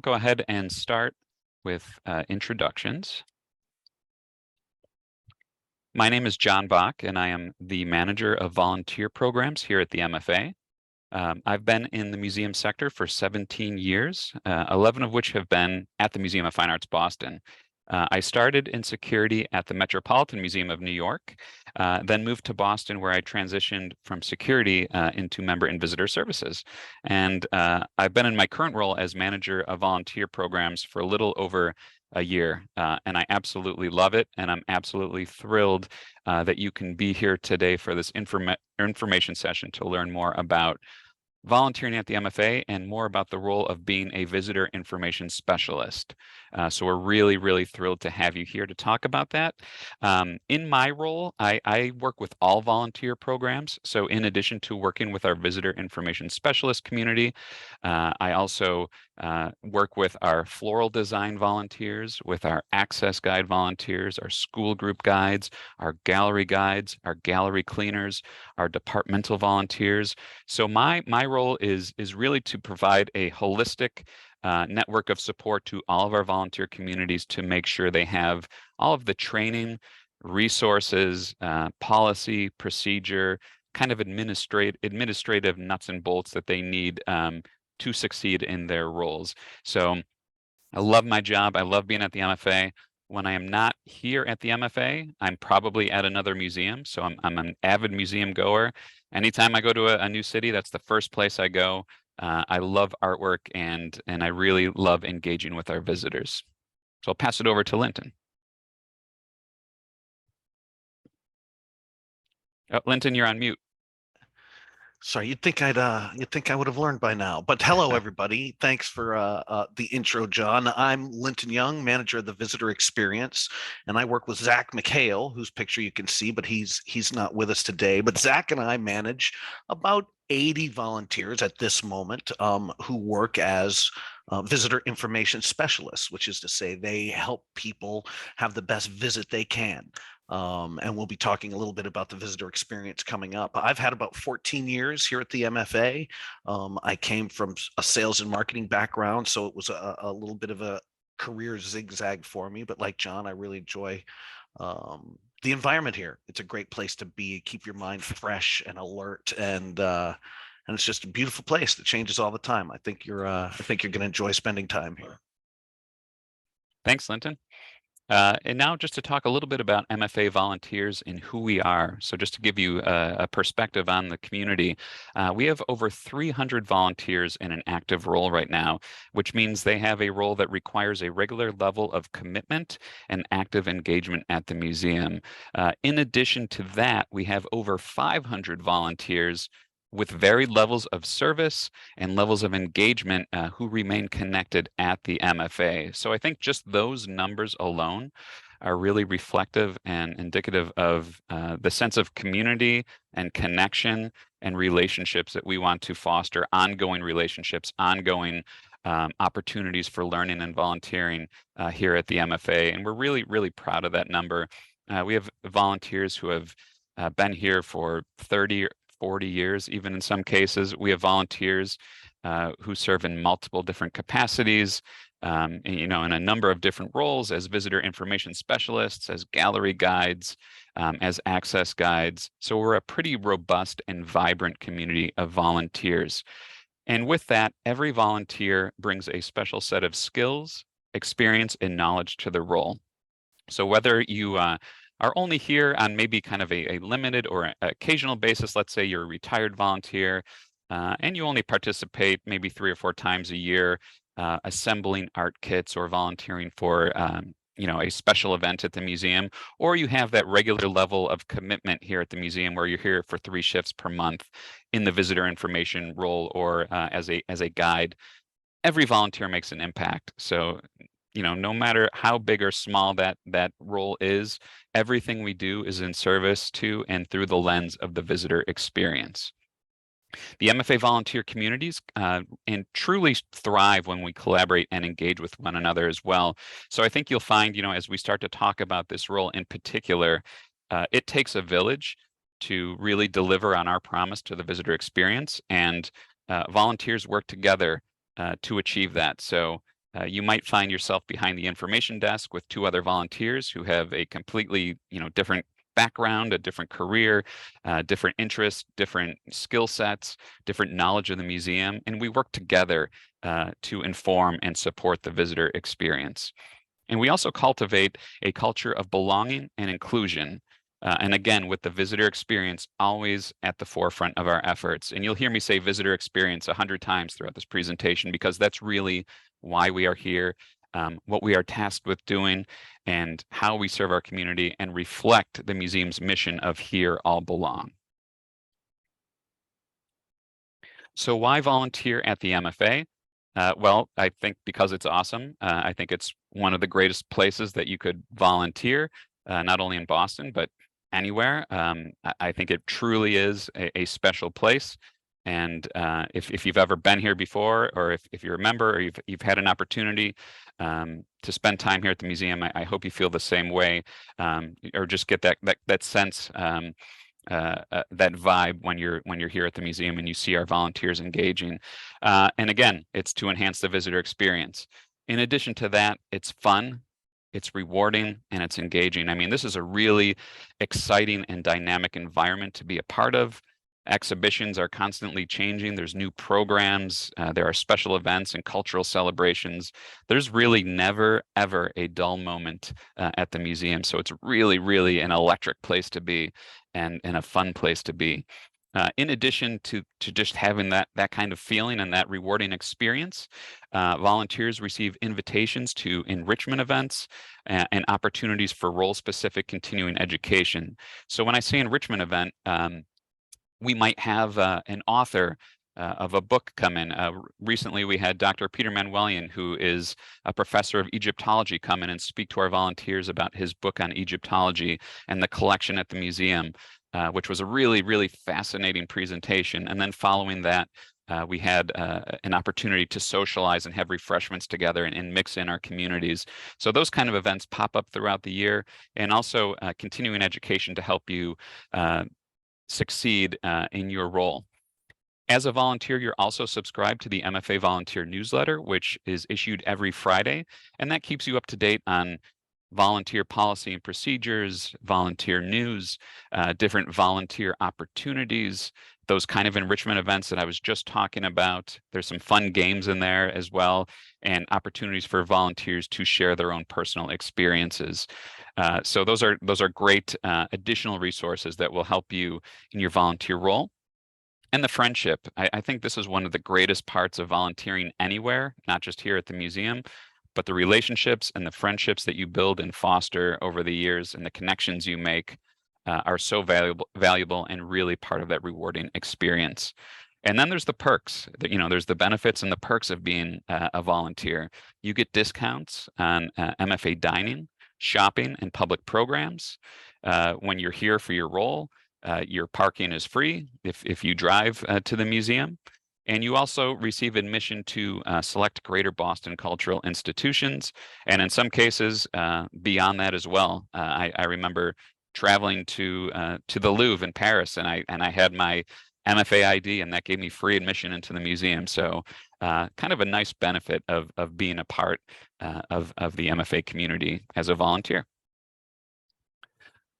Go ahead and start with introductions. My name is John Bach, and I am the manager of volunteer programs here at the MFA. I've been in the museum sector for 17 years, 11 of which have been at the Museum of Fine Arts Boston. I started in security at the Metropolitan Museum of New York, then moved to Boston where I transitioned from security into member and visitor services. And I've been in my current role as manager of volunteer programs for a little over a year, and I absolutely love it, and I'm absolutely thrilled that you can be here today for this information session to learn more about volunteering at the MFA and more about the role of being a visitor information specialist. So we're really, really thrilled to have you here to talk about that. In my role, I work with all volunteer programs. So in addition to working with our visitor information specialist community, I also work with our floral design volunteers, with our access guide volunteers, our school group guides, our gallery guides, our gallery cleaners, our departmental volunteers. So my role is really to provide a holistic network of support to all of our volunteer communities to make sure they have all of the training, resources, policy, procedure, kind of administrative nuts and bolts that they need to succeed in their roles. So I love my job. I love being at the MFA. When I am not here at the MFA, I'm probably at another museum. So I'm an avid museum goer. Anytime I go to a new city, that's the first place I go. I love artwork and I really love engaging with our visitors. So I'll pass it over to Linton. Oh, Linton, you're on mute. Sorry, you'd think I would have learned by now. But hello, everybody. Thanks for the intro, John. I'm Linton Young, manager of the visitor experience, and I work with Zach McHale, whose picture you can see, but he's not with us today. But Zach and I manage about 80 volunteers at this moment who work as visitor information specialists, which is to say they help people have the best visit they can. And we'll be talking a little bit about the visitor experience coming up. I've had about 14 years here at the MFA. I came from a sales and marketing background, so it was a little bit of a career zigzag for me. But like John, I really enjoy the environment here. It's a great place to be, keep your mind fresh and alert, and it's just a beautiful place that changes all the time. I think you're going to enjoy spending time here. Thanks, Linton. And now just to talk a little bit about MFA volunteers and who we are. So just to give you a perspective on the community, we have over 300 volunteers in an active role right now, which means they have a role that requires a regular level of commitment and active engagement at the museum. In addition to that, we have over 500 volunteers with varied levels of service and levels of engagement who remain connected at the MFA. So I think just those numbers alone are really reflective and indicative of the sense of community and connection and relationships that we want to foster, ongoing relationships, ongoing opportunities for learning and volunteering here at the MFA. And we're really, really proud of that number. We have volunteers who have been here for 30 40 years, even in some cases. We have volunteers who serve in multiple different capacities, in a number of different roles as visitor information specialists, as gallery guides, as access guides. So we're a pretty robust and vibrant community of volunteers. And with that, every volunteer brings a special set of skills, experience, and knowledge to the role. So whether you are only here on maybe kind of a limited or occasional basis, let's say you're a retired volunteer, and you only participate maybe 3 or 4 times a year, assembling art kits or volunteering for a special event at the museum, or you have that regular level of commitment here at the museum where you're here for 3 shifts per month in the visitor information role or as a guide. Every volunteer makes an impact. So no matter how big or small that role is, everything we do is in service to and through the lens of the visitor experience. The MFA volunteer communities and truly thrive when we collaborate and engage with one another as well. So I think you'll find, as we start to talk about this role in particular, it takes a village to really deliver on our promise to the visitor experience, and volunteers work together to achieve that. So You might find yourself behind the information desk with two other volunteers who have a completely, different background, a different career, different interests, different skill sets, different knowledge of the museum, and we work together to inform and support the visitor experience. And we also cultivate a culture of belonging and inclusion. And again, with the visitor experience always at the forefront of our efforts. And you'll hear me say visitor experience 100 times throughout this presentation, because that's really why we are here, what we are tasked with doing, and how we serve our community and reflect the museum's mission of here all belong. So why volunteer at the MFA? Well, I think because it's awesome. I think it's one of the greatest places that you could volunteer, not only in Boston, but anywhere. I think it truly is a special place. And if you've ever been here before, or if you're a member, or you've had an opportunity to spend time here at the museum, I hope you feel the same way, or just get that sense, that vibe when you're here at the museum and you see our volunteers engaging. And again, it's to enhance the visitor experience. In addition to that, it's fun, it's rewarding, and it's engaging. I mean, this is a really exciting and dynamic environment to be a part of. Exhibitions are constantly changing. There's new programs, there are special events and cultural celebrations. There's really never, ever a dull moment at the museum. So it's really, really an electric place to be, and a fun place to be. In addition to just having that kind of feeling and that rewarding experience, volunteers receive invitations to enrichment events and opportunities for role-specific continuing education. So when I say enrichment event, we might have an author of a book come in. Recently, we had Dr. Peter Manuelian, who is a professor of Egyptology, come in and speak to our volunteers about his book on Egyptology and the collection at the museum, which was a really, really fascinating presentation. And then following that, we had an opportunity to socialize and have refreshments together and mix in our communities. So those kind of events pop up throughout the year, and also continuing education to help you succeed in your role. As a volunteer, you're also subscribed to the MFA Volunteer Newsletter, which is issued every Friday, and that keeps you up to date on volunteer policy and procedures, volunteer news, different volunteer opportunities, those kind of enrichment events that I was just talking about. There's some fun games in there as well, and opportunities for volunteers to share their own personal experiences. So those are great additional resources that will help you in your volunteer role. And the friendship. I think this is one of the greatest parts of volunteering anywhere, not just here at the museum, but the relationships and the friendships that you build and foster over the years, and the connections you make are so valuable and really part of that rewarding experience. And then there's the perks. There's the benefits and the perks of being a volunteer. You get discounts on MFA dining, shopping, and public programs. When you're here for your role, your parking is free if you drive to the museum. And you also receive admission to select Greater Boston cultural institutions, and in some cases beyond that as well. I remember traveling to the Louvre in Paris, and I had my MFA ID, and that gave me free admission into the museum. So kind of a nice benefit of being a part of the MFA community as a volunteer.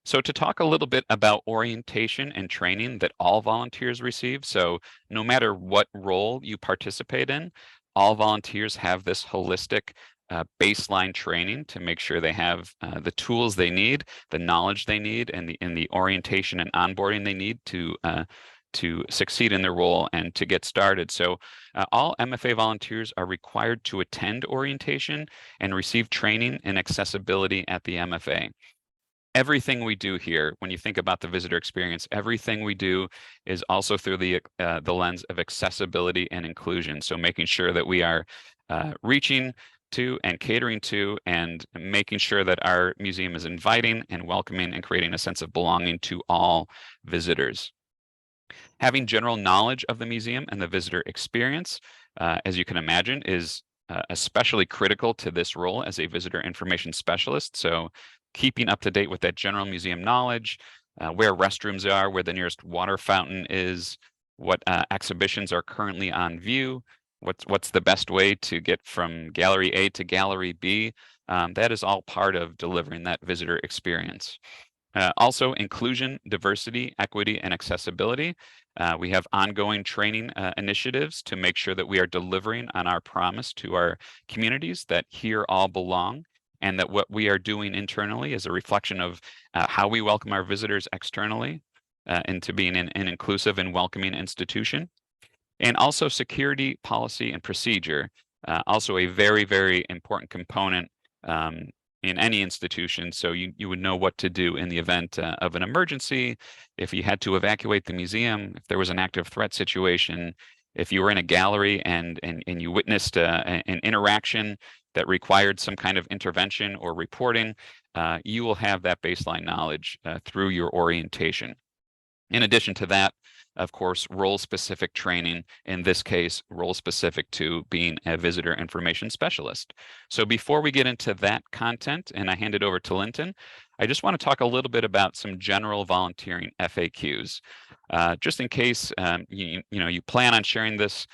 So to talk a little bit about orientation and training that all volunteers receive. So no matter what role you participate in, all volunteers have this holistic baseline training to make sure they have the tools they need, the knowledge they need, and the orientation and onboarding they need to succeed in their role and to get started. So all MFA volunteers are required to attend orientation and receive training in accessibility at the MFA. Everything we do here, when you think about the visitor experience, everything we do is also through the lens of accessibility and inclusion. So making sure that we are reaching to and catering to and making sure that our museum is inviting and welcoming and creating a sense of belonging to all visitors. Having general knowledge of the museum and the visitor experience, as you can imagine, is especially critical to this role as a visitor information specialist. So keeping up to date with that general museum knowledge, where restrooms are, where the nearest water fountain is, what exhibitions are currently on view, what's the best way to get from gallery A to gallery B. That is all part of delivering that visitor experience. Also, inclusion, diversity, equity, and accessibility. We have ongoing training initiatives to make sure that we are delivering on our promise to our communities that here all belong, and that what we are doing internally is a reflection of how we welcome our visitors externally into being an inclusive and welcoming institution. And also security, policy, and procedure, also a very, very important component um, in any institution. So you would know what to do in the event of an emergency, if you had to evacuate the museum, if there was an active threat situation, if you were in a gallery and you witnessed an interaction that required some kind of intervention or reporting, you will have that baseline knowledge through your orientation. In addition to that, of course, role-specific training, in this case, role-specific to being a visitor information specialist. So before we get into that content and I hand it over to Linton, I just want to talk a little bit about some general volunteering FAQs. Just in case you plan on sharing this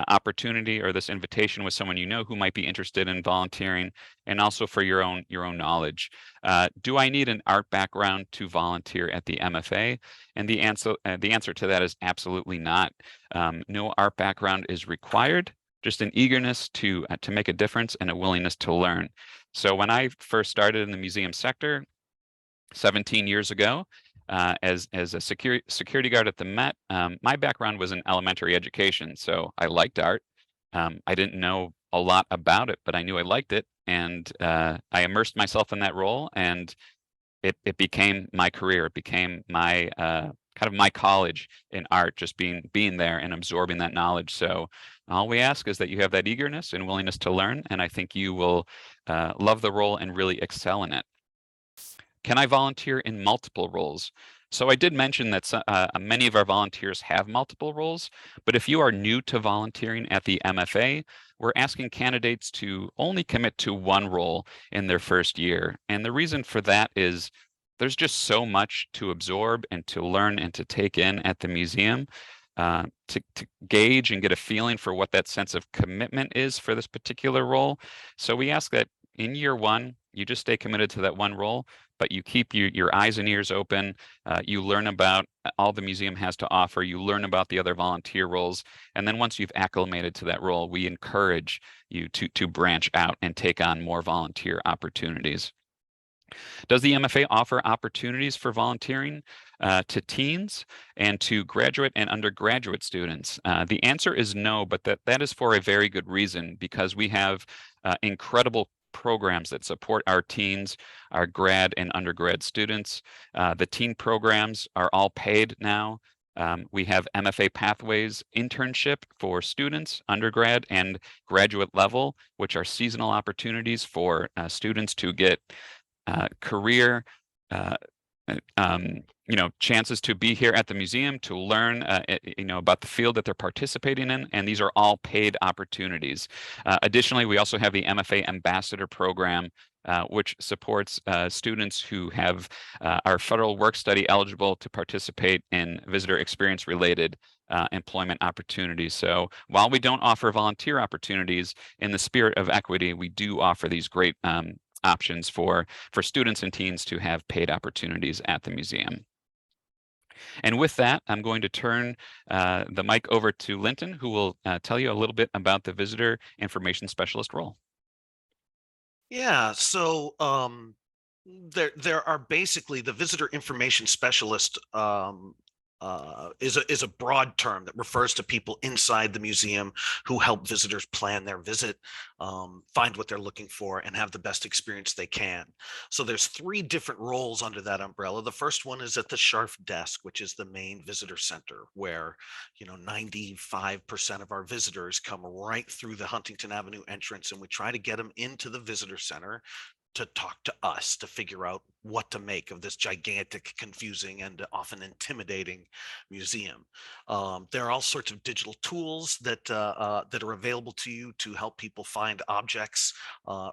opportunity or this invitation with someone you know who might be interested in volunteering, and also for your own knowledge. Do I need an art background to volunteer at the MFA? And the answer to that is absolutely not. No art background is required, just an eagerness to make a difference and a willingness to learn. So when I first started in the museum sector 17 years ago, as a security guard at the Met, my background was in elementary education, so I liked art. I didn't know a lot about it, but I knew I liked it, and I immersed myself in that role, and it became my career. It became my kind of my college in art, just being there and absorbing that knowledge. So all we ask is that you have that eagerness and willingness to learn, and I think you will love the role and really excel in it. Can I volunteer in multiple roles? So I did mention that many of our volunteers have multiple roles, but if you are new to volunteering at the MFA, we're asking candidates to only commit to one role in their first year. And the reason for that is there's just so much to absorb and to learn and to take in at the museum. To gauge and get a feeling for what that sense of commitment is for this particular role. So we ask that in year one, you just stay committed to that one role, but you keep your eyes and ears open. You learn about all the museum has to offer. You learn about the other volunteer roles. And then once you've acclimated to that role, we encourage you to branch out and take on more volunteer opportunities. Does the MFA offer opportunities for volunteering to teens and to graduate and undergraduate students? The answer is no, but that is for a very good reason, because we have incredible programs that support our teens, our grad and undergrad students. The teen programs are all paid now. We have MFA Pathways internship for students, undergrad and graduate level, which are seasonal opportunities for students to get career chances to be here at the museum, to learn about the field that they're participating in, and these are all paid opportunities. Additionally, we also have the MFA Ambassador Program, which supports students who are federal work study eligible to participate in visitor experience related employment opportunities. So while we don't offer volunteer opportunities, in the spirit of equity, we do offer these great options for students and teens to have paid opportunities at the museum. And with that, I'm going to turn the mic over to Linton, who will tell you a little bit about the Visitor Information Specialist role. Yeah, so there are basically the visitor information specialist is a broad term that refers to people inside the museum who help visitors plan their visit, find what they're looking for, and have the best experience they can. So there's three different roles under that umbrella. The first one is at the Scharf desk, which is the main visitor center, where 95% of our visitors come right through the Huntington Avenue entrance, and we try to get them into the visitor center to talk to us to figure out what to make of this gigantic, confusing, and often intimidating museum. There are all sorts of digital tools that are available to you to help people find objects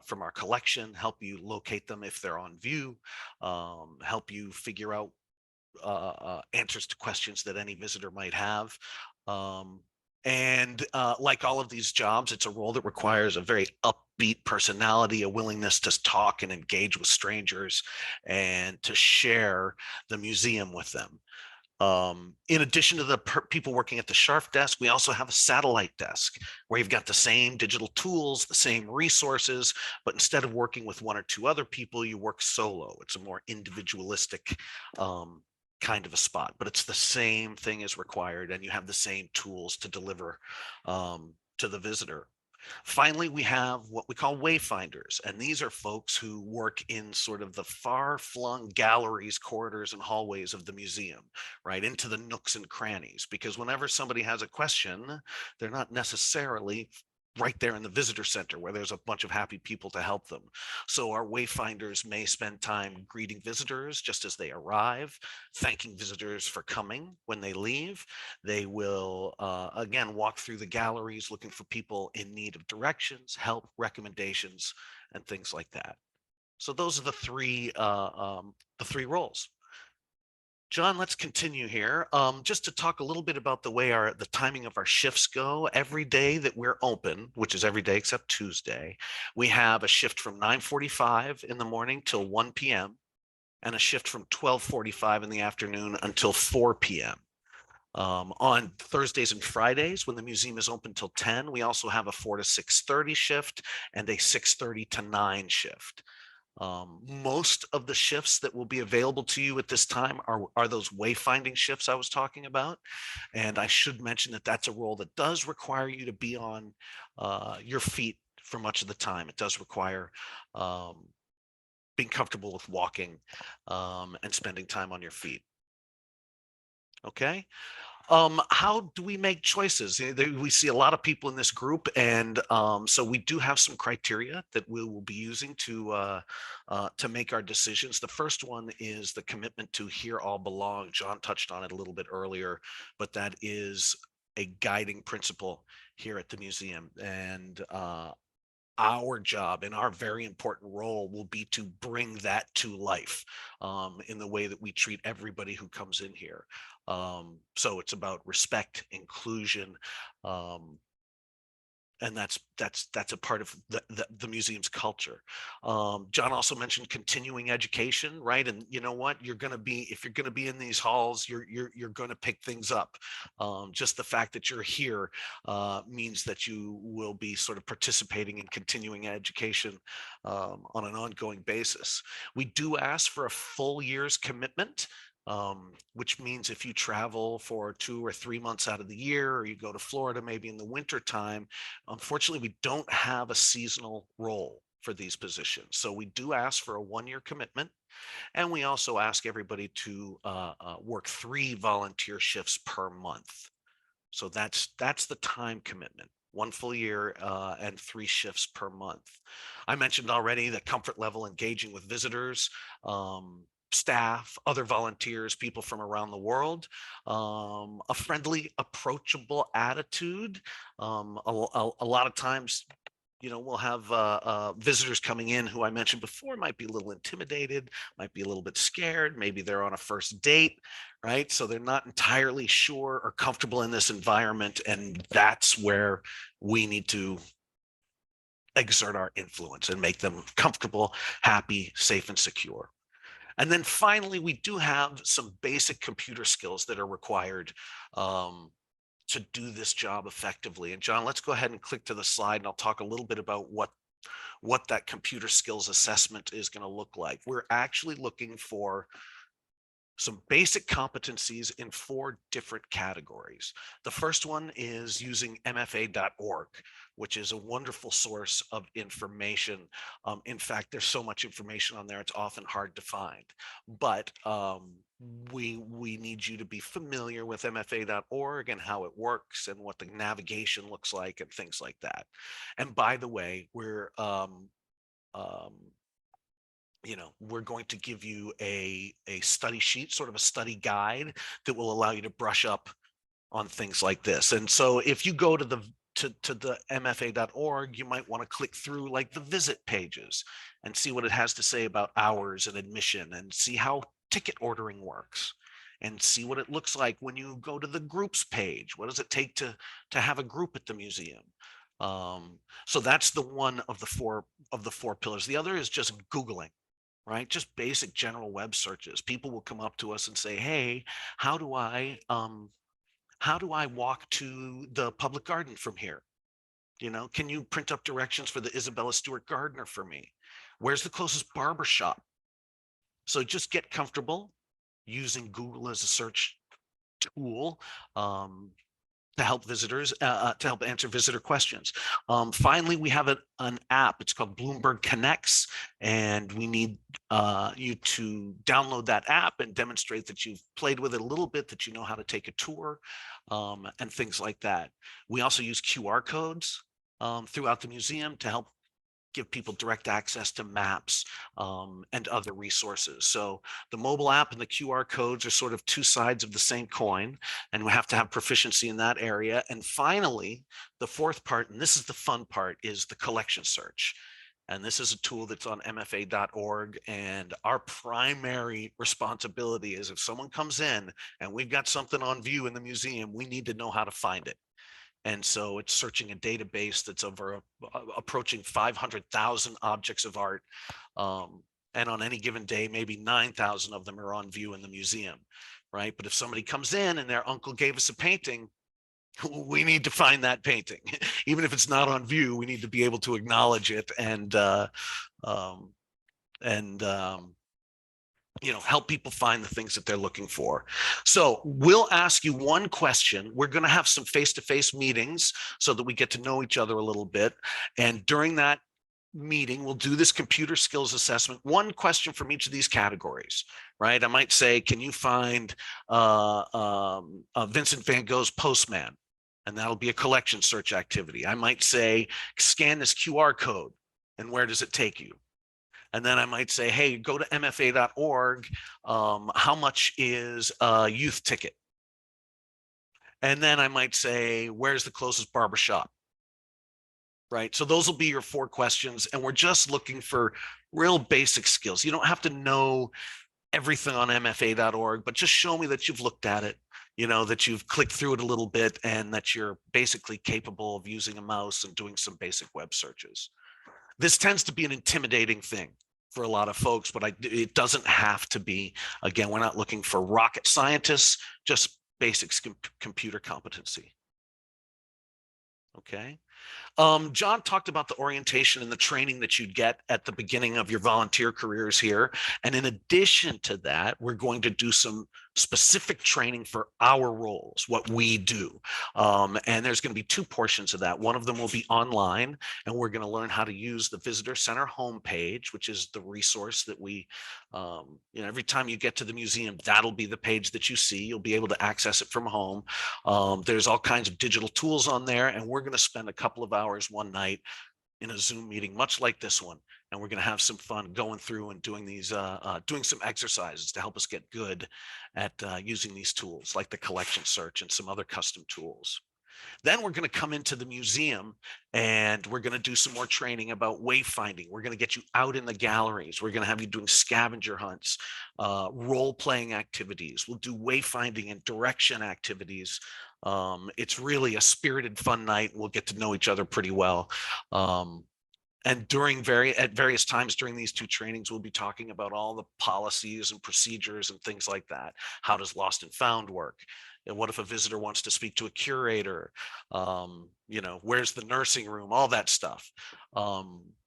from our collection, help you locate them if they're on view, help you figure out answers to questions that any visitor might have. And like all of these jobs, it's a role that requires a very upbeat personality, a willingness to talk and engage with strangers, and to share the museum with them. In addition to the people working at the Sharf desk, we also have a satellite desk where you've got the same digital tools, the same resources, but instead of working with one or two other people, you work solo. It's a more individualistic kind of a spot, but it's the same thing is required, and you have the same tools to deliver to the visitor. Finally, we have what we call wayfinders, and these are folks who work in sort of the far-flung galleries, corridors, and hallways of the museum, right into the nooks and crannies, because whenever somebody has a question, they're not necessarily right there in the visitor center where there's a bunch of happy people to help them. So our wayfinders may spend time greeting visitors just as they arrive, thanking visitors for coming when they leave. They will, again, walk through the galleries looking for people in need of directions, help, recommendations, and things like that. So those are the three roles. John, let's continue here. Just to talk a little bit about the way the timing of our shifts go. Every day that we're open, which is every day except Tuesday, we have a shift from 9:45 in the morning till 1 p.m. and a shift from 12:45 in the afternoon until 4 p.m. On Thursdays and Fridays, when the museum is open till 10, we also have a 4 to 6:30 shift and a 6:30 to 9 shift. Most of the shifts that will be available to you at this time are those wayfinding shifts I was talking about. And I should mention that that's a role that does require you to be on your feet for much of the time. It does require being comfortable with walking and spending time on your feet. Okay. How do we make choices? We see a lot of people in this group, and so we do have some criteria that we will be using to make our decisions. The first one is the commitment to Here All Belong. John touched on it a little bit earlier, but that is a guiding principle here at the museum, and our job and our very important role will be to bring that to life in the way that we treat everybody who comes in here. So it's about respect, inclusion, um, and that's a part of the museum's culture. John also mentioned continuing education, right? And you know what, you're going to be, if you're going to be in these halls, you're going to pick things up. Just the fact that you're here means that you will be sort of participating in continuing education on an ongoing basis. We do ask for a full year's commitment, which means if you travel for 2 or 3 months out of the year, or you go to Florida maybe in the winter time, unfortunately, we don't have a seasonal role for these positions. So we do ask for a 1 year commitment. And we also ask everybody to work 3 volunteer shifts per month. So that's the time commitment. 1 full year and 3 shifts per month. I mentioned already the comfort level engaging with visitors, staff, other volunteers, people from around the world, a friendly, approachable attitude. A lot of times, we'll have visitors coming in who I mentioned before might be a little intimidated, might be a little bit scared. Maybe they're on a first date, right? So they're not entirely sure or comfortable in this environment. And that's where we need to exert our influence and make them comfortable, happy, safe, and secure. And then finally, we do have some basic computer skills that are required to do this job effectively. And John, let's go ahead and click to the slide, and I'll talk a little bit about what that computer skills assessment is going to look like. We're actually looking for some basic competencies in 4 different categories. The first one is using mfa.org, which is a wonderful source of information. In fact, there's so much information on there, it's often hard to find. But we need you to be familiar with mfa.org and how it works and what the navigation looks like and things like that. And by the way, we're going to give you a study sheet, sort of a study guide that will allow you to brush up on things like this. And so if you go to the mfa.org, you might want to click through like the visit pages and see what it has to say about hours and admission and see how ticket ordering works and see what it looks like when you go to the groups page. What does it take to have a group at the museum? So that's the one of the four pillars. The other is just Googling, right? Just basic general web searches. People will come up to us and say, hey, how do I walk to the public garden from here? Can you print up directions for the Isabella Stewart Gardner for me? Where's the closest barber shop? So just get comfortable using Google as a search tool, to help visitors, to help answer visitor questions. Finally, we have an app. It's called Bloomberg Connects, and we need you to download that app and demonstrate that you've played with it a little bit, that you know how to take a tour, and things like that. We also use QR codes throughout the museum to help give people direct access to maps and other resources. So the mobile app and the QR codes are sort of two sides of the same coin, and we have to have proficiency in that area. And finally, the fourth part, and this is the fun part, is the collection search. And this is a tool that's on mfa.org. And our primary responsibility is if someone comes in and we've got something on view in the museum, we need to know how to find it. And so it's searching a database that's over approaching 500,000 objects of art. And on any given day, maybe 9,000 of them are on view in the museum, right? But if somebody comes in and their uncle gave us a painting, we need to find that painting. Even if it's not on view, we need to be able to acknowledge it and help people find the things that they're looking for. So we'll ask you one question. We're going to have some face-to-face meetings so that we get to know each other a little bit. And during that meeting, we'll do this computer skills assessment. One question from each of these categories, right? I might say, can you find Vincent van Gogh's Postman? And that'll be a collection search activity. I might say, scan this QR code, and where does it take you? And then I might say, hey, go to mfa.org. How much is a youth ticket? And then I might say, where's the closest barbershop? Right. So those will be your 4 questions. And we're just looking for real basic skills. You don't have to know everything on mfa.org, but just show me that you've looked at it, that you've clicked through it a little bit, and that you're basically capable of using a mouse and doing some basic web searches. This tends to be an intimidating thing for a lot of folks, but it doesn't have to be. Again, we're not looking for rocket scientists, just basic computer competency. Okay. John talked about the orientation and the training that you'd get at the beginning of your volunteer careers here. And in addition to that, we're going to do some specific training for our roles, what we do. And there's going to be 2 portions of that. One of them will be online, and we're going to learn how to use the Visitor Center homepage, which is the resource that we, every time you get to the museum, that'll be the page that you see. You'll be able to access it from home. There's all kinds of digital tools on there, and we're going to spend a couple of hours one night in a Zoom meeting, much like this one. And we're going to have some fun going through and doing these, doing some exercises to help us get good at using these tools, like the collection search and some other custom tools. Then we're going to come into the museum and we're going to do some more training about wayfinding. We're going to get you out in the galleries. We're going to have you doing scavenger hunts, role-playing activities. We'll do wayfinding and direction activities. It's really a spirited, fun night. We'll get to know each other pretty well. And at various times during these 2 trainings, we'll be talking about all the policies and procedures and things like that. How does lost and found work? And what if a visitor wants to speak to a curator? Where's the nursing room? All that stuff.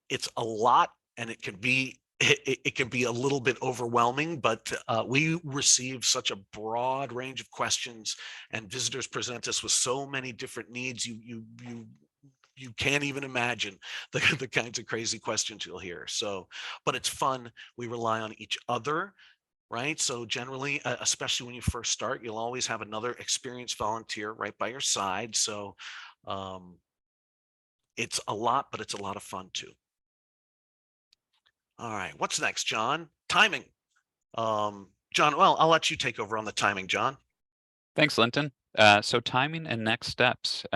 It's a lot, and it can be a little bit overwhelming, but we receive such a broad range of questions, and visitors present us with so many different needs. You can't even imagine the kinds of crazy questions you'll hear. So, but it's fun. We rely on each other, right? So generally, especially when you first start, you'll always have another experienced volunteer right by your side. So it's a lot, but it's a lot of fun too. All right, what's next, John? Timing. John, well, I'll let you take over on the timing, John. Thanks, Linton. So timing and next steps.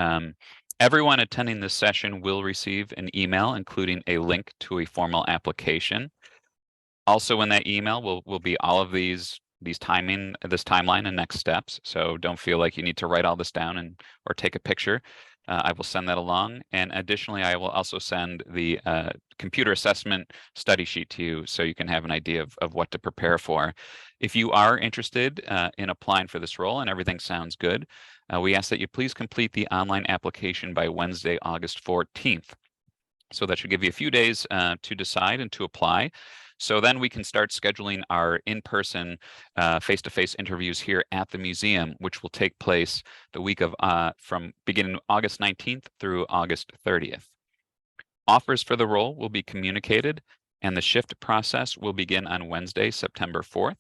Everyone attending this session will receive an email, including a link to a formal application. Also in that email will be all of these this timeline and next steps. So don't feel like you need to write all this down or take a picture. I will send that along. And additionally, I will also send the computer assessment study sheet to you so you can have an idea of what to prepare for. If you are interested in applying for this role and everything sounds good, we ask that you please complete the online application by Wednesday, August 14th. So that should give you a few days to decide and to apply. So then we can start scheduling our in-person face-to-face interviews here at the museum, which will take place the week of from beginning August 19th through August 30th. Offers for the role will be communicated, and the shift process will begin on Wednesday, September 4th.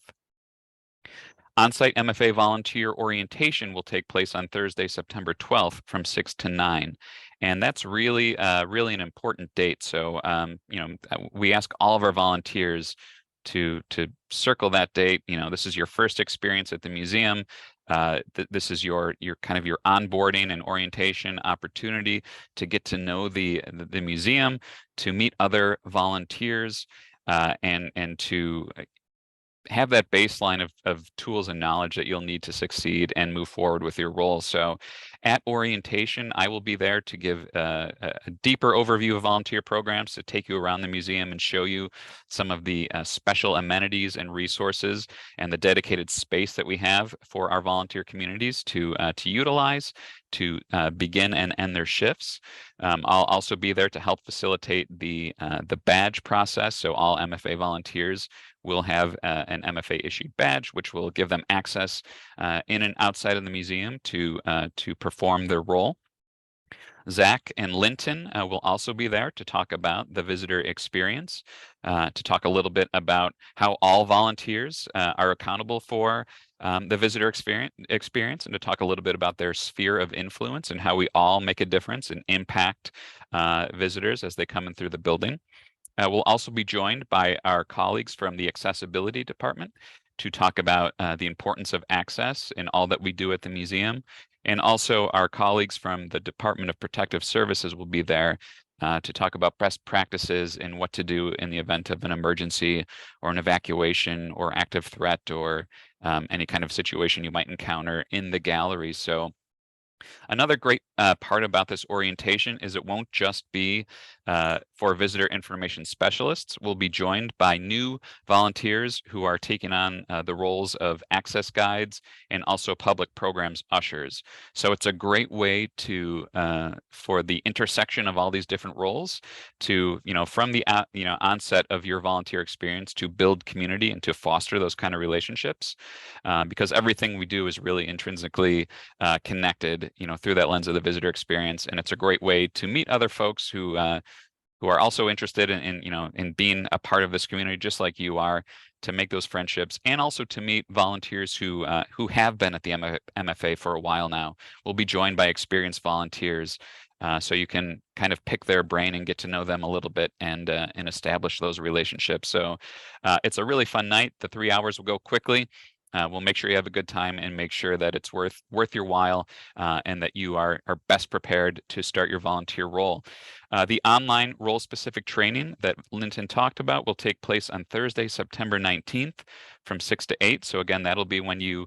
On-site MFA volunteer orientation will take place on Thursday, September 12th from 6 to 9. And that's really an important date. So, we ask all of our volunteers to circle that date. This is your first experience at the museum. This is your kind of your onboarding and orientation opportunity to get to know the museum, to meet other volunteers, and to have that baseline of tools and knowledge that you'll need to succeed and move forward with your role. So at orientation, I will be there to give a deeper overview of volunteer programs, to take you around the museum and show you some of the special amenities and resources and the dedicated space that we have for our volunteer communities to utilize to begin and end their shifts. I'll also be there to help facilitate the badge process. So all MFA volunteers will have an MFA issued badge, which will give them access in and outside of the museum to perform their role. Zach and Linton will also be there to talk about the visitor experience, to talk a little bit about how all volunteers are accountable for the visitor experience, and to talk a little bit about their sphere of influence and how we all make a difference and impact visitors as they come in through the building. We'll also be joined by our colleagues from the accessibility department to talk about the importance of access in all that we do at the museum. And also our colleagues from the Department of Protective Services will be there to talk about best practices and what to do in the event of an emergency or an evacuation or active threat or any kind of situation you might encounter in the gallery. So another great part about this orientation is it won't just be for visitor information specialists. We'll be joined by new volunteers who are taking on the roles of access guides and also public programs ushers. So it's a great way to for the intersection of all these different roles to, from the onset of your volunteer experience, to build community and to foster those kind of relationships, because everything we do is really intrinsically connected, through that lens of the visitor experience. And it's a great way to meet other folks who are also interested in being a part of this community, just like you are, to make those friendships, and also to meet volunteers who have been at the MFA for a while now. We'll be joined by experienced volunteers, so you can kind of pick their brain and get to know them a little bit and establish those relationships. So it's a really fun night. The 3 hours will go quickly. We'll make sure you have a good time and make sure that it's worth your while, and that you are best prepared to start your volunteer role. The online role-specific training that Linton talked about will take place on Thursday, September 19th from 6 to 8. So again, that'll be when you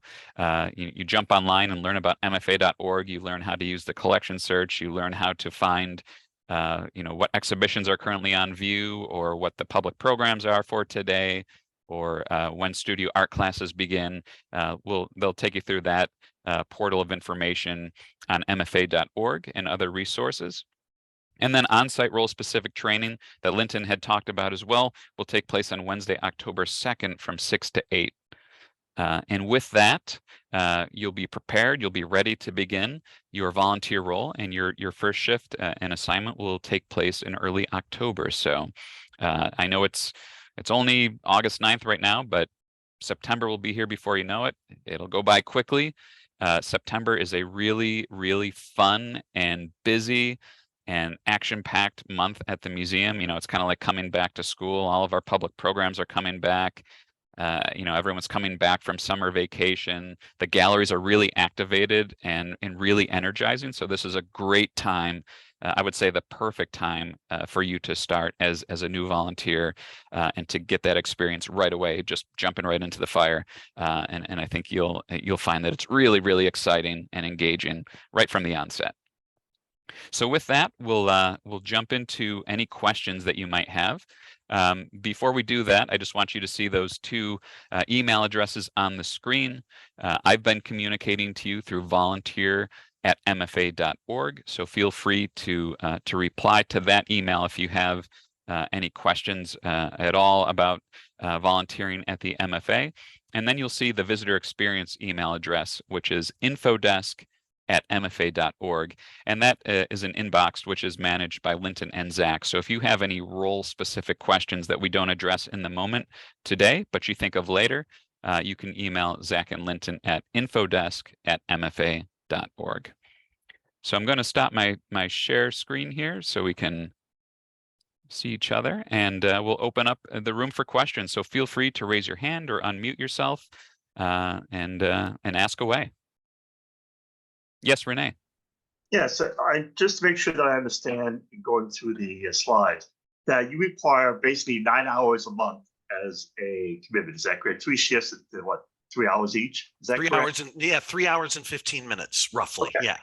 jump online and learn about MFA.org. You learn how to use the collection search. You learn how to find what exhibitions are currently on view, or what the public programs are for today, or when studio art classes begin. They'll take you through that portal of information on MFA.org and other resources. And then on-site role-specific training that Linton had talked about as well will take place on Wednesday, October 2nd from 6 to 8. And with that, you'll be prepared, you'll be ready to begin your volunteer role, and your first shift and assignment will take place in early October. So I know it's only August 9th right now, but September will be here before you know it. It'll go by quickly. September is a really, really fun and busy and action-packed month at the museum. It's kind of like coming back to school. All of our public programs are coming back. Everyone's coming back from summer vacation. The galleries are really activated and really energizing. So this is a great time. I would say the perfect time for you to start as a new volunteer and to get that experience right away, just jumping right into the fire. And I think you'll find that it's really, really exciting and engaging right from the onset. So with that, we'll jump into any questions that you might have. Before we do that, I just want you to see those two email addresses on the screen. I've been communicating to you through volunteer@mfa.org, so feel free to reply to that email if you have any questions at all about volunteering at the MFA. And then you'll see the visitor experience email address, which is infodesk@mfa.org. And that is an inbox which is managed by Linton and Zach. So if you have any role-specific questions that we don't address in the moment today, but you think of later, you can email Zach and Linton at infodesk@mfa.org. So I'm going to stop my share screen here so we can see each other, and we'll open up the room for questions. So feel free to raise your hand or unmute yourself and ask away. Yes, Renee. Yes, just to make sure that I understand going through the slides, that you require basically 9 hours a month as a commitment. Is that correct? 3 shifts at what, 3 hours each? Is that 3 correct? hours 3 hours and 15 minutes, roughly. Okay. Yeah.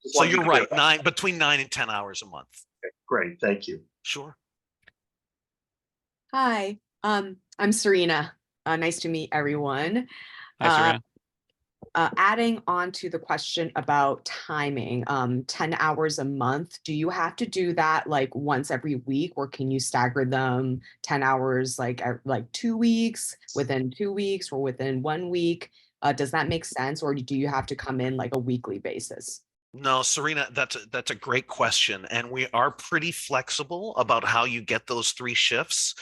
Just So wanted to you're be right, clear. between 9 and 10 hours a month. Okay, great, thank you. Sure. Hi, I'm Serena. Nice to meet everyone. Hi, Serena. Adding on to the question about timing, 10 hours a month, do you have to do that like once every week, or can you stagger them 10 hours like 2 weeks, within 2 weeks, or within 1 week? Does that make sense, or do you have to come in like a weekly basis? No, Serena, that's a great question, and we are pretty flexible about how you get those 3 shifts.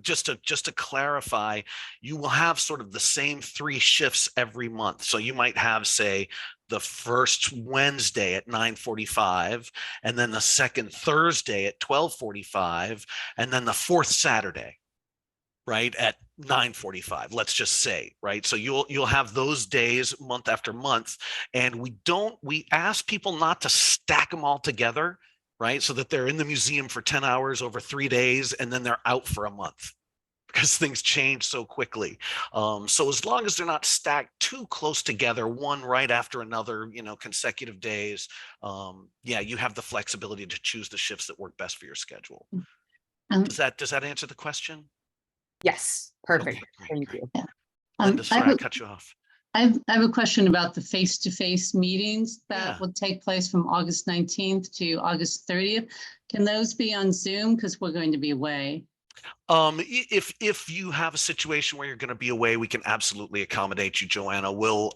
Just to clarify, you will have sort of the same 3 shifts every month. So you might have, say, the first Wednesday at 9:45, and then the second Thursday at 12:45, and then the fourth Saturday, right, at 9:45, let's just say, right? So you'll have those days month after month, and we ask people not to stack them all together, right? So that they're in the museum for 10 hours over 3 days, and then they're out for a month because things change so quickly. So as long as they're not stacked too close together, one right after another, consecutive days, you have the flexibility to choose the shifts that work best for your schedule. Does that answer the question? Yes, perfect. Okay, great, Thank great. you. Linda, sorry, I cut you off. I have a question about the face-to-face meetings that Yeah. will take place from August 19th to August 30th. Can those be on Zoom? Because we're going to be away. If you have a situation where you're going to be away, we can absolutely accommodate you, Joanna. We'll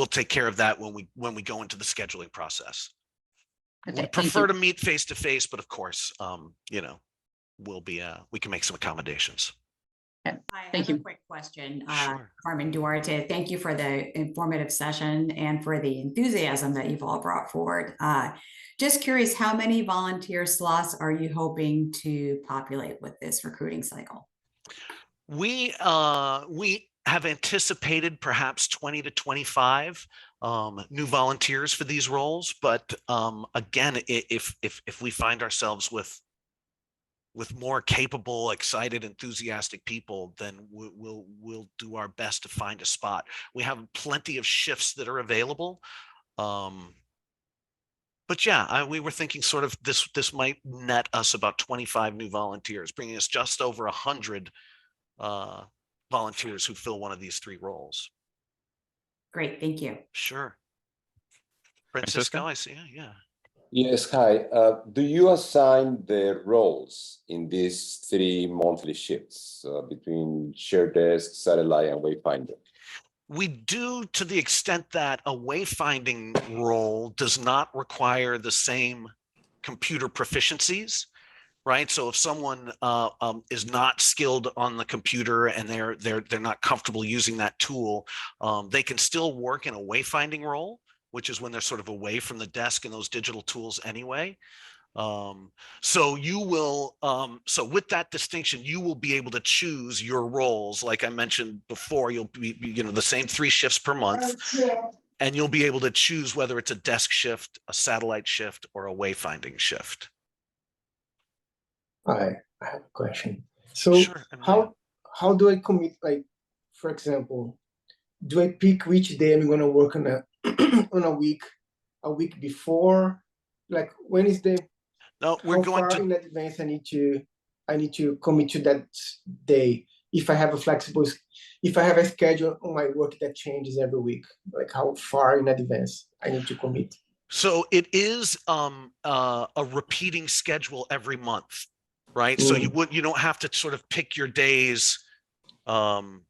take care of that when we go into the scheduling process. Okay, We prefer to meet face to face, but of course, we can make some accommodations. I Thank have you. a quick question. Sure. Carmen Duarte, thank you for the informative session and for the enthusiasm that you've all brought forward. Just curious, how many volunteer slots are you hoping to populate with this recruiting cycle? We have anticipated perhaps 20 to 25 new volunteers for these roles, but again, if we find ourselves with more capable, excited, enthusiastic people, then we'll do our best to find a spot. We have plenty of shifts that are available. But yeah, we were thinking sort of this might net us about 25 new volunteers, bringing us just over 100 volunteers who fill one of these 3 roles. Great, thank you. Sure. Francisco, I see. Yeah. Yes, hi. Do you assign the roles in these 3 monthly shifts between shared desk, satellite, and wayfinder? We do, to the extent that a wayfinding role does not require the same computer proficiencies, right? So if someone is not skilled on the computer and they're not comfortable using that tool, they can still work in a wayfinding role, which is when they're sort of away from the desk and those digital tools anyway. So you will, so with that distinction, you will be able to choose your roles. Like I mentioned before, you'll be, the same 3 shifts per month, and you'll be able to choose whether it's a desk shift, a satellite shift, or a wayfinding shift. I have a question. So Sure, Emilio. how do I commit, like, for example, do I pick which day I'm gonna work on a on a week before? Like, when is the No, we're how going far to, in advance I need to commit to that day if I have if I have a schedule on my work that changes every week? Like, how far in advance I need to commit? so it is a repeating schedule every month, right? So you don't have to sort of pick your days, in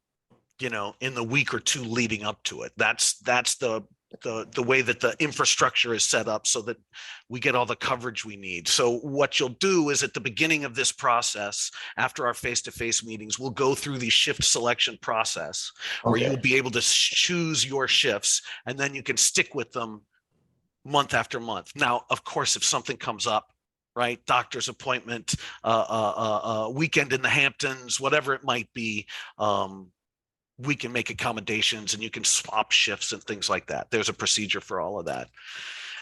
the week or 2 leading up to it. That's the way that the infrastructure is set up so that we get all the coverage we need. So what you'll do is at the beginning of this process, after our face-to-face meetings, we'll go through the shift selection process where Okay. you'll be able to choose your shifts, and then you can stick with them month after month. Now, of course, if something comes up, right, doctor's appointment, weekend in the Hamptons, whatever it might be, we can make accommodations and you can swap shifts and things like that. There's a procedure for all of that.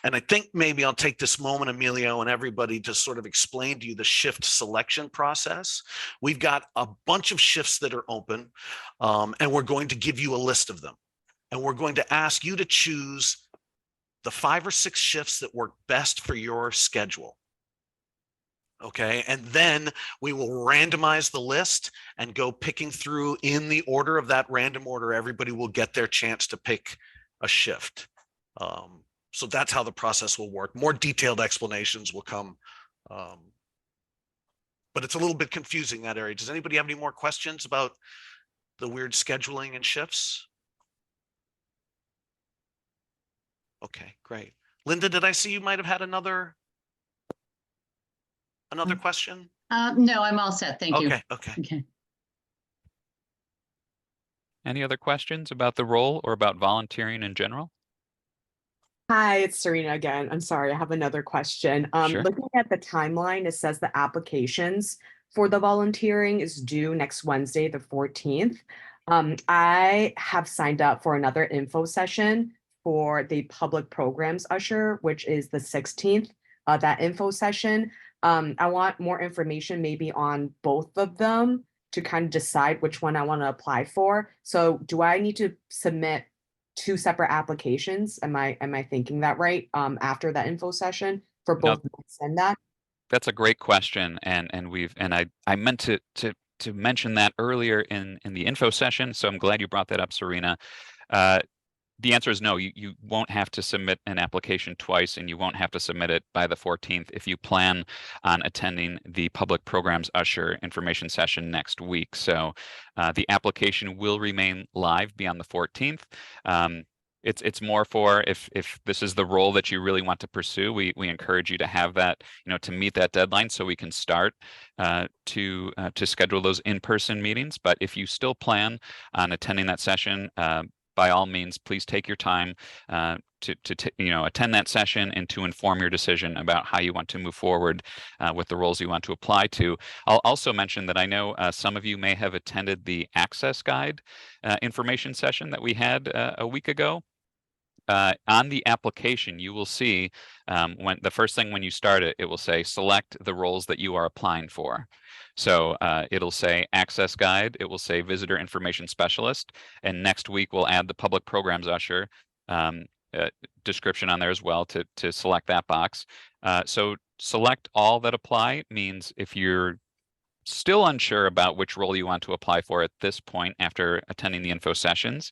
And I think maybe I'll take this moment, Emilio, and everybody to sort of explain to you the shift selection process. We've got a bunch of shifts that are open, and we're going to give you a list of them. And we're going to ask you to choose the 5 or 6 shifts that work best for your schedule. Okay, and then we will randomize the list and go picking through in the order of that random order. Everybody will get their chance to pick a shift. So that's how the process will work. More detailed explanations will come. But it's a little bit confusing, that area. Does anybody have any more questions about the weird scheduling and shifts? Okay, great. Linda, did I see you might have had another question? No, I'm all set. Thank you. Okay. Okay. Any other questions about the role or about volunteering in general? Hi, it's Serena again. I'm sorry, I have another question. Sure. Looking at the timeline, it says the applications for the volunteering is due next Wednesday, the 14th. I have signed up for another info session for the public programs usher, which is the 16th, that info session. I want more information maybe on both of them to kind of decide which one I want to apply for. So do I need to submit 2 separate applications? Am I thinking that right? After that info session for No. both months and that? That's a great question, and I meant to mention that earlier in the info session, so I'm glad you brought that up, Serena. The answer is no, you won't have to submit an application twice, and you won't have to submit it by the 14th if you plan on attending the Public Programs Usher information session next week. So the application will remain live beyond the 14th. It's more for if this is the role that you really want to pursue, we encourage you to have that, to meet that deadline so we can start to schedule those in-person meetings. But if you still plan on attending that session, by all means, please take your time to attend that session and to inform your decision about how you want to move forward with the roles you want to apply to. I'll also mention that I know some of you may have attended the Access Guide information session that we had a week ago. On the application, you will see when the first thing when you start it, it will say select the roles that you are applying for. So it'll say Access Guide, it will say Visitor Information Specialist, and next week we'll add the Public Programs Usher description on there as well to select that box. So select all that apply means if you're still unsure about which role you want to apply for at this point after attending the info sessions,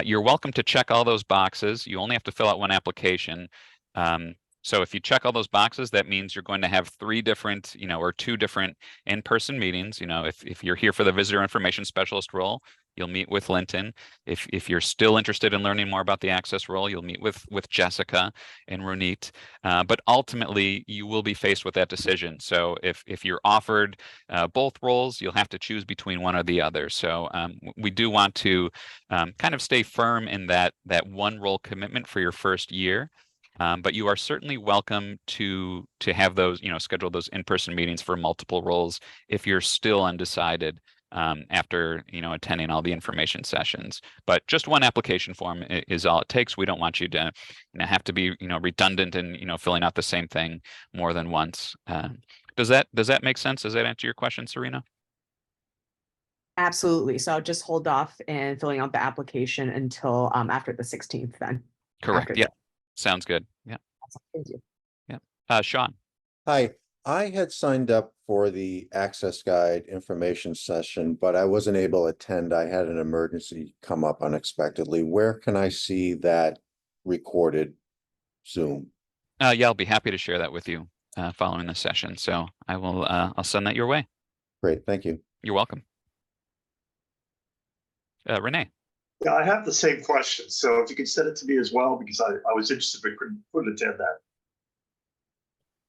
you're welcome to check all those boxes. You only have to fill out one application. So if you check all those boxes, that means you're going to have 3 different, or 2 different in-person meetings. If you're here for the Visitor Information Specialist role, you'll meet with Linton. If you're still interested in learning more about the Access role, you'll meet with Jessica and Ronit. But ultimately, you will be faced with that decision. So if you're offered both roles, you'll have to choose between one or the other. So we do want to kind of stay firm in that one role commitment for your first year. But you are certainly welcome to have those, schedule those in-person meetings for multiple roles if you're still undecided after, attending all the information sessions. But just one application form is all it takes. We don't want you to have to be, redundant and, filling out the same thing more than once. Does that make sense? Does that answer your question, Serena? Absolutely. So I'll just hold off and filling out the application until after the 16th then. Correct. After Yeah. Sounds good. Yeah. Thank you. Sean. Hi, I had signed up for the Access Guide information session, but I wasn't able to attend. I had an emergency come up unexpectedly. Where can I see that recorded Zoom? Yeah, I'll be happy to share that with you following the session. So I will, I'll send that your way. Great, thank you. You're welcome. Renee. Yeah, I have the same question. So if you could send it to me as well, because I was interested but couldn't attend that.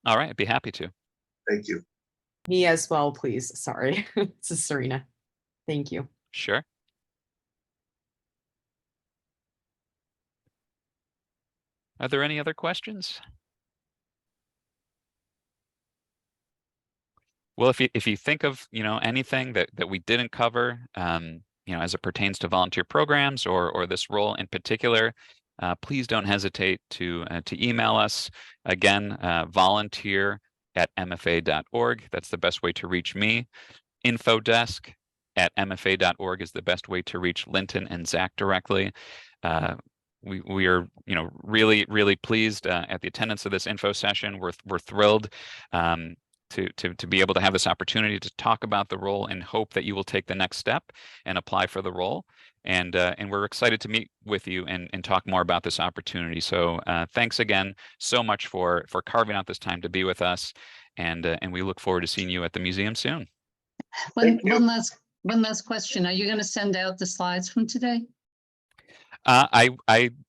All right, I'd be happy to. Thank you. Me as well, please. Sorry. This is Serena. Thank you. Sure. Are there any other questions? Well, if you think of, anything that we didn't cover, as it pertains to volunteer programs or this role in particular, please don't hesitate to email us. Again, volunteer@mfa.org. That's the best way to reach me. Infodesk@mfa.org is the best way to reach Linton and Zach directly. We are, really, really pleased at the attendance of this info session. We're thrilled to be able to have this opportunity to talk about the role and hope that you will take the next step and apply for the role. And we're excited to meet with you and talk more about this opportunity. So thanks again so much for carving out this time to be with us. And we look forward to seeing you at the museum soon. One last question. Are you going to send out the slides from today?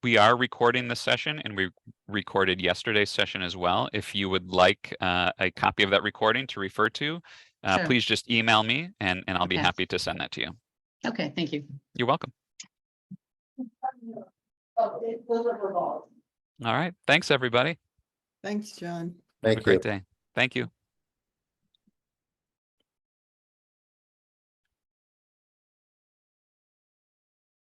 We are recording this session, and we recorded yesterday's session as well. If you would like a copy of that recording to refer to, Sure. please just email me and I'll be Okay. happy to send that to you. Okay, thank you. You're welcome. All right. Thanks, everybody. Thanks, John. Have a Thank you. great day. Thank you.